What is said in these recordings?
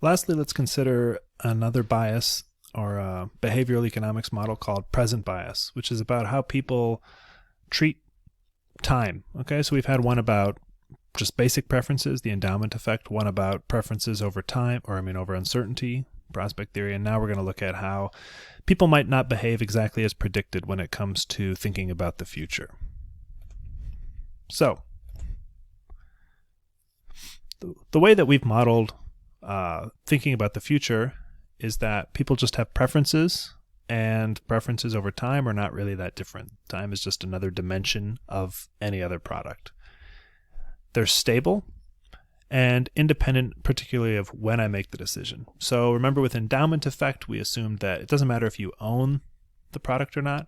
Lastly, let's consider another bias or a behavioral economics model called present bias, which is about how people treat time. Okay, so we've had one about just basic preferences, the endowment effect, one about preferences over time, over uncertainty, prospect theory, and now we're going to look at how people might not behave exactly as predicted when it comes to thinking about the future. So, the way that we've modeled thinking about the future is that people just have preferences, and preferences over time are not really that different. Time is just another dimension of any other product. They're stable and independent, particularly of when I make the decision. So remember, with endowment effect, we assumed that it doesn't matter if you own the product or not,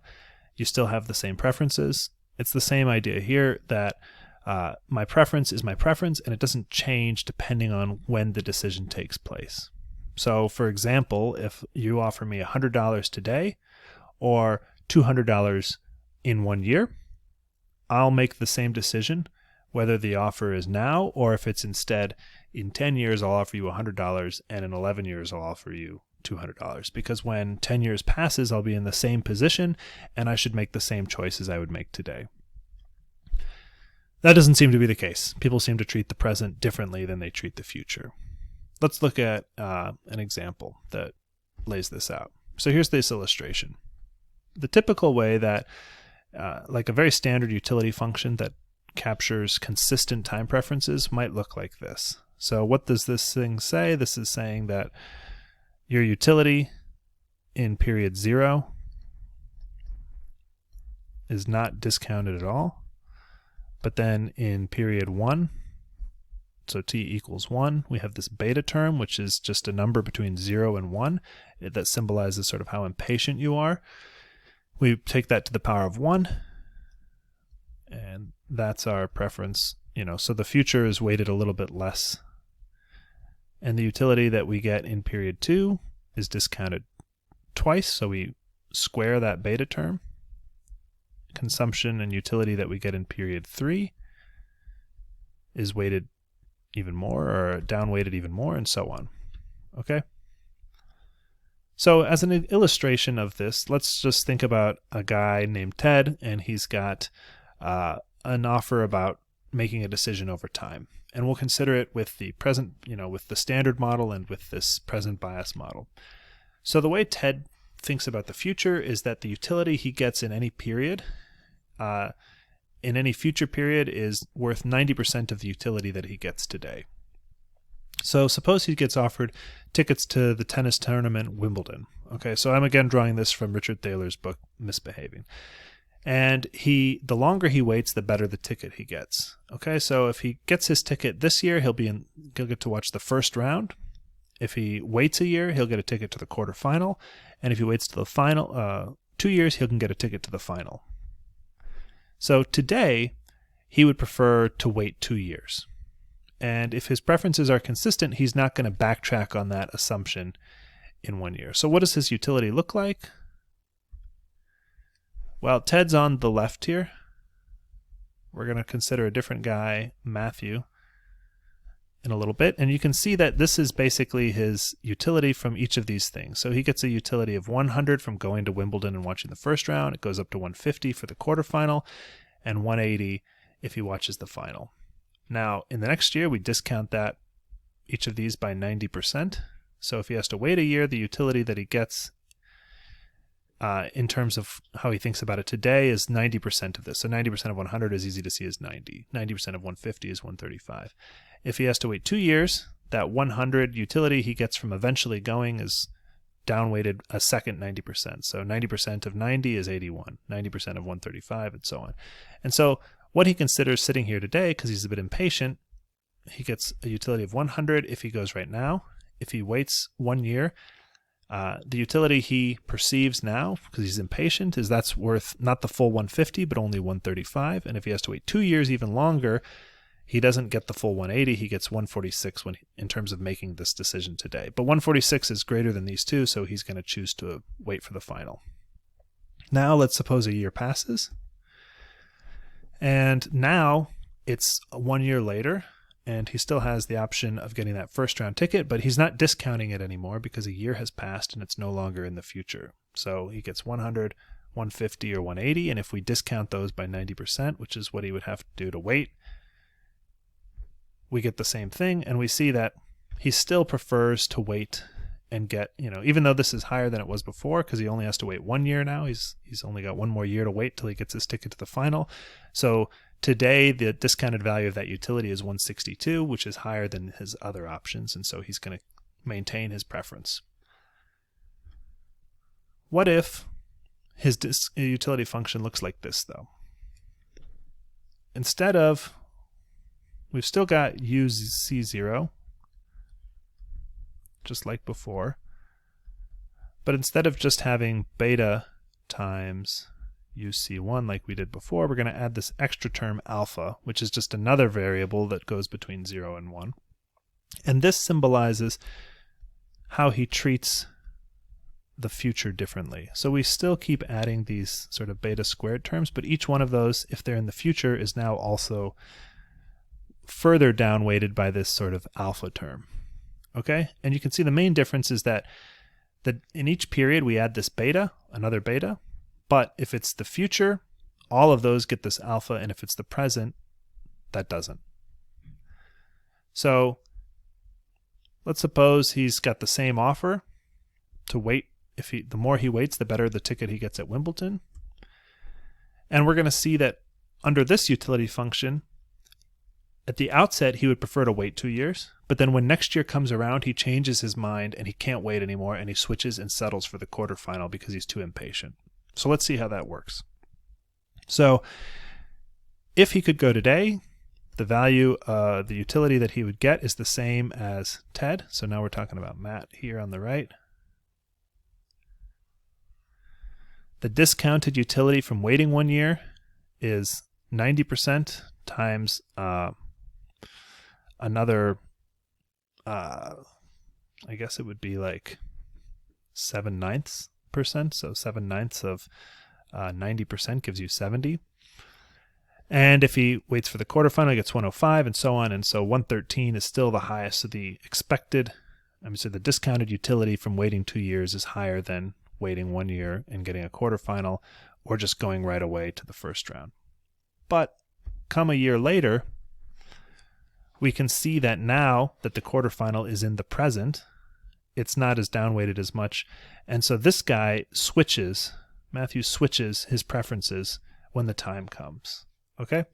you still have the same preferences. It's the same idea here that my preference is my preference, and it doesn't change depending on when the decision takes place. So, for example, if you offer me $100 today or $200 in 1 year, I'll make the same decision whether the offer is now or if it's instead in 10 years I'll offer you $100 and in 11 years I'll offer you $200, because when 10 years passes I'll be in the same position and I should make the same choice as I would make today. That doesn't seem to be the case. People seem to treat the present differently than they treat the future. Let's look at an example that lays this out. So here's this illustration. The typical way that, like a very standard utility function that captures consistent time preferences might look like this. So what does this thing say? This is saying that your utility in period 0 is not discounted at all. But then in period 1, so t equals 1, we have this beta term, which is just a number between 0 and 1 that symbolizes sort of how impatient you are. We take that to the power of 1, and that's our preference. So the future is weighted a little bit less. And the utility that we get in period 2 is discounted twice, so we square that beta term. Consumption and utility that we get in period 3 is weighted even more, or down-weighted even more, and so on. Okay? So as an illustration of this, let's just think about a guy named Ted, and he's got an offer about making a decision over time. And we'll consider it with the present, with the standard model and with this present bias model. So the way Ted thinks about the future is that the utility he gets in any period, in any future period, is worth 90% of the utility that he gets today. So suppose he gets offered tickets to the tennis tournament Wimbledon. Okay, so I'm again drawing this from Richard Thaler's book, Misbehaving. And the longer he waits, the better the ticket he gets. Okay, so if he gets his ticket this year, he'll get to watch the first round. If he waits a year, he'll get a ticket to the quarterfinal. And if he waits to the final 2 years, he can get a ticket to the final. So today, he would prefer to wait 2 years. And if his preferences are consistent, he's not going to backtrack on that assumption in 1 year. So what does his utility look like? Well, Ted's on the left here. We're going to consider a different guy, Matthew, in a little bit. And you can see that this is basically his utility from each of these things. So he gets a utility of 100 from going to Wimbledon and watching the first round. It goes up to 150 for the quarterfinal and 180 if he watches the final. Now, in the next year, we discount each of these by 90%. So if he has to wait a year, the utility that he gets in terms of how he thinks about it today is 90% of this. So 90% of 100 is easy to see as 90. 90% of 150 is 135. If he has to wait 2 years, that 100 utility he gets from eventually going is downweighted a second 90%. So 90% of 90 is 81, 90% of 135, and so on. And so what he considers sitting here today, because he's a bit impatient, he gets a utility of 100 if he goes right now. If he waits 1 year, the utility he perceives now, because he's impatient, is that's worth not the full 150, but only 135. And if he has to wait 2 years, even longer, he doesn't get the full 180. He gets 146 in terms of making this decision today. But 146 is greater than these two, so he's going to choose to wait for the final. Now let's suppose a year passes. And now it's 1 year later, and he still has the option of getting that first round ticket, but he's not discounting it anymore because a year has passed and it's no longer in the future. So he gets 100, 150, or 180, and if we discount those by 90%, which is what he would have to do to wait, we get the same thing, and we see that he still prefers to wait and get, even though this is higher than it was before because he only has to wait 1 year now, he's only got 1 more year to wait till he gets his ticket to the final. So today, the discounted value of that utility is 162, which is higher than his other options, and so he's going to maintain his preference. What if his utility function looks like this, though? Instead of, we've still got UC0, just like before, but instead of just having beta times UC1 like we did before, we're going to add this extra term alpha, which is just another variable that goes between 0 and 1. And this symbolizes how he treats the future differently. So we still keep adding these sort of beta squared terms, but each one of those, if they're in the future, is now also further down weighted by this sort of alpha term. Okay? And you can see the main difference is that in each period we add this beta, another beta, but if it's the future, all of those get this alpha, and if it's the present, that doesn't. So let's suppose he's got the same offer to wait. The more he waits, the better the ticket he gets at Wimbledon. And we're going to see that under this utility function, at the outset, he would prefer to wait 2 years, but then when next year comes around, he changes his mind and he can't wait anymore, and he switches and settles for the quarterfinal because he's too impatient. So let's see how that works. So if he could go today, the value, the utility that he would get is the same as Ted. So now we're talking about Matt here on the right. The discounted utility from waiting 1 year is 90% times another, I guess it would be like 7/9%. So 7/9 of 90% gives you 70. And if he waits for the quarterfinal, he gets 105 and so on. And so 113 is still the highest. So the the discounted utility from waiting 2 years is higher than waiting 1 year and getting a quarterfinal, or just going right away to the first round. But come a year later, we can see that now that the quarterfinal is in the present, it's not as downweighted as much. And so this guy switches, Matthew switches his preferences when the time comes. Okay?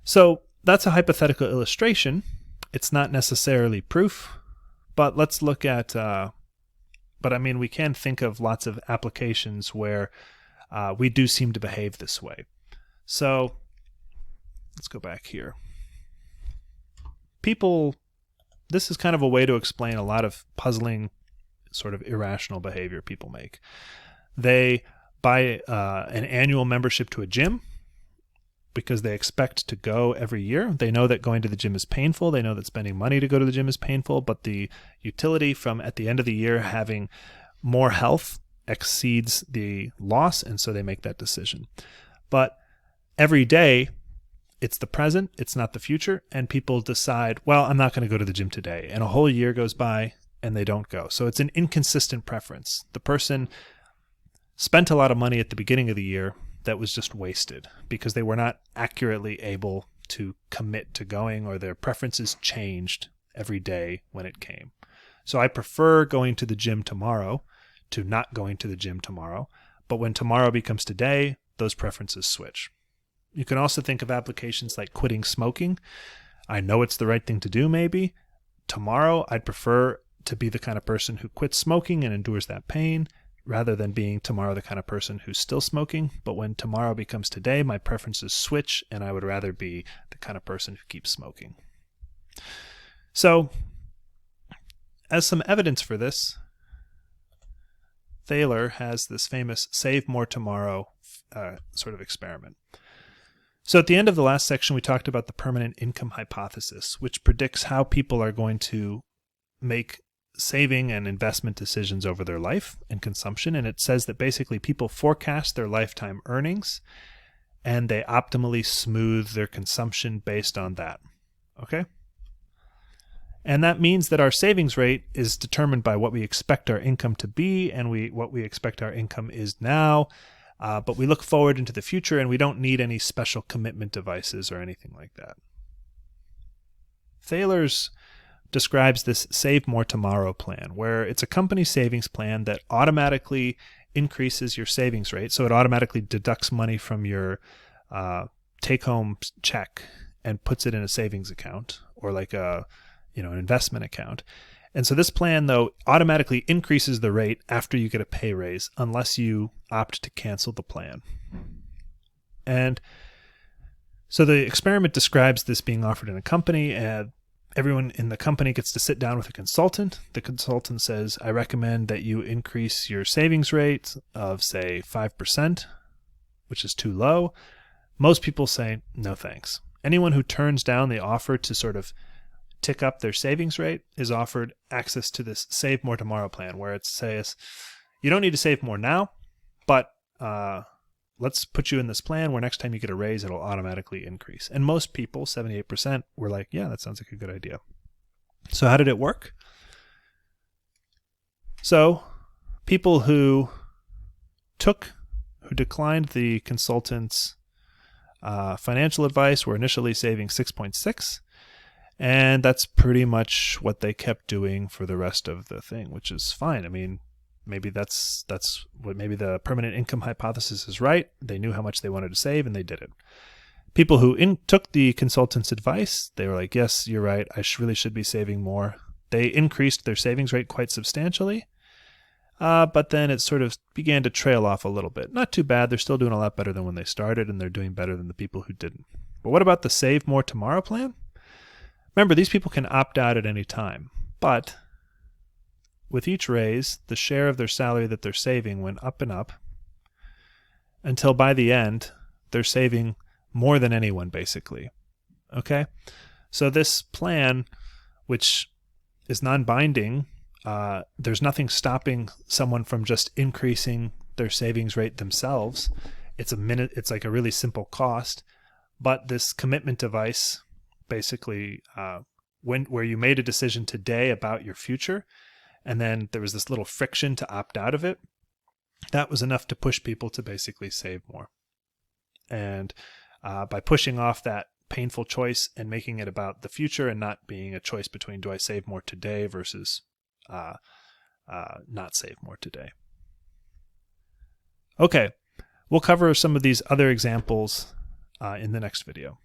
So that's a hypothetical illustration. It's not necessarily proof, but let's look at, we can think of lots of applications where we do seem to behave this way. So let's go back here. This is kind of a way to explain a lot of puzzling, sort of irrational behavior people make. They buy an annual membership to a gym because they expect to go every year. They know that going to the gym is painful. They know that spending money to go to the gym is painful, but the utility from at the end of the year having more health exceeds the loss, and so they make that decision. But every day, it's the present, it's not the future, and people decide, well, I'm not going to go to the gym today. And a whole year goes by and they don't go. So it's an inconsistent preference. The person spent a lot of money at the beginning of the year that was just wasted because they were not accurately able to commit to going, or their preferences changed every day when it came. So I prefer going to the gym tomorrow to not going to the gym tomorrow. But when tomorrow becomes today, those preferences switch. You can also think of applications like quitting smoking. I know it's the right thing to do, maybe. Tomorrow, I'd prefer to be the kind of person who quits smoking and endures that pain, rather than being tomorrow the kind of person who's still smoking. But when tomorrow becomes today, my preferences switch, and I would rather be the kind of person who keeps smoking. So, as some evidence for this, Thaler has this famous save more tomorrow sort of experiment. So at the end of the last section, we talked about the permanent income hypothesis, which predicts how people are going to make saving and investment decisions over their life and consumption. And it says that basically people forecast their lifetime earnings, and they optimally smooth their consumption based on that. Okay? And that means that our savings rate is determined by what we expect our income to be and what we expect our income is now. But we look forward into the future and we don't need any special commitment devices or anything like that. Thaler's describes this Save More Tomorrow plan, where it's a company savings plan that automatically increases your savings rate. So it automatically deducts money from your take-home check and puts it in a savings account or like an investment account. And so this plan, though, automatically increases the rate after you get a pay raise unless you opt to cancel the plan. And so the experiment describes this being offered in a company, and everyone in the company gets to sit down with a consultant. The consultant says, I recommend that you increase your savings rate of, say, 5%, which is too low. Most people say, no thanks. Anyone who turns down the offer to sort of tick up their savings rate is offered access to this Save More Tomorrow plan, where it says, you don't need to save more now, but let's put you in this plan where next time you get a raise, it'll automatically increase. And most people, 78%, were like, yeah, that sounds like a good idea. So how did it work? So people who declined the consultant's financial advice were initially saving 6.6, and that's pretty much what they kept doing for the rest of the thing, which is fine. I mean, maybe that's what maybe the permanent income hypothesis is right. They knew how much they wanted to save and they did it. People who took the consultant's advice, they were like, yes, you're right. I really should be saving more. They increased their savings rate quite substantially, but then it sort of began to trail off a little bit. Not too bad. They're still doing a lot better than when they started, and they're doing better than the people who didn't. But what about the Save More Tomorrow plan? Remember, these people can opt out at any time, but with each raise, the share of their salary that they're saving went up and up until by the end, they're saving more than anyone, basically. Okay? So this plan, which is non-binding, there's nothing stopping someone from just increasing their savings rate themselves. It's like a really simple cost, but this commitment device, basically, where you made a decision today about your future, and then there was this little friction to opt out of it, that was enough to push people to basically save more. And by pushing off that painful choice and making it about the future and not being a choice between do I save more today versus not save more today. Okay, we'll cover some of these other examples in the next video.